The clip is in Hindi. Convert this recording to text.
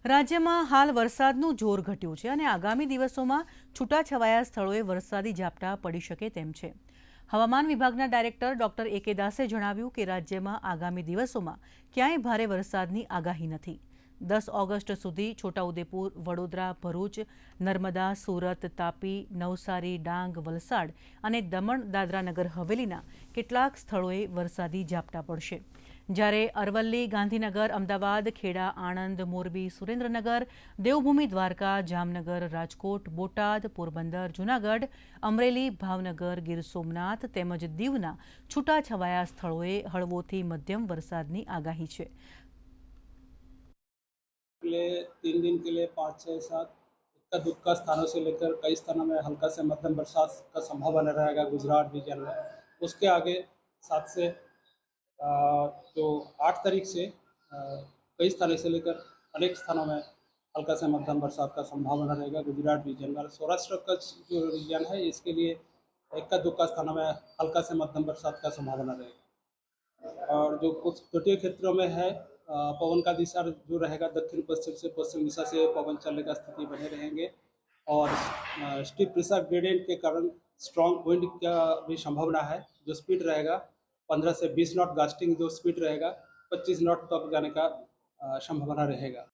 રાજ્યમાં હાલ વરસાદનું જોર ઘટ્યું છે અને આગામી દિવસોમાં છૂટાછવાયા સ્થળોએ વરસાદી ઝાપટા પડી શકે તેમ છે. હવામાન વિભાગના ડાયરેક્ટર ડોક્ટર એ.કે. દાસે જણાવ્યું કે રાજ્યમાં આગામી દિવસોમાં ક્યાંય ભારે વરસાદની આગાહી નથી. 10 ઓગસ્ટ સુધી છોટાઉદેપુર, વડોદરા, ભરૂચ, નર્મદા, સુરત, તાપી, નવસારી, ડાંગ, વલસાડ અને દમણ દાદરા નગર હવેલીના કેટલાક સ્થળોએ વરસાદી ઝાપટા પડશે. જ્યારે અરવલ્લી, ગાંધીનગર, અમદાવાદ, ખેડા, આણંદ, મોરબી, સુરેન્દ્રનગર, દેવભૂમિ દ્વારકા, જામનગર, રાજકોટ, બોટાદ, પોરબંદર, જૂનાગઢ, અમરેલી, ભાવનગર, ગીર સોમનાથ તેમજ દીવના છૂટાછવાયા સ્થળોએ હળવોથી મધ્યમ વરસાદની આગાહી છે. अगले 3 दिन के लिए 5, 6, 7 इक्का दुक्का स्थानों से लेकर कई स्थानों में हल्का से मध्यम बरसात का संभावना रहेगा गुजरात रीजन में। उसके आगे 7 से जो 8 तारीख से कई स्थानों से लेकर अनेक स्थानों में हल्का से मध्यम बरसात का संभावना रहेगा गुजरात रीजन में। सौराष्ट्र का जो रीजन है इसके लिए इक्का दुक्का स्थानों में हल्का से मध्यम बरसात का संभावना रहेगा। और जो कुछ तटीय क्षेत्रों में है पवन का दिशा जो रहेगा दक्षिण पश्चिम से पश्चिम दिशा से पवन चलने का स्थिति बने रहेंगे और स्टीप प्रेशर ग्रेडियंट के कारण स्ट्रॉन्ग विंड का भी संभावना है। जो स्पीड रहेगा 15 से 20 नॉट, गास्टिंग जो स्पीड रहेगा 25 नॉट तक जाने का संभावना रहेगा।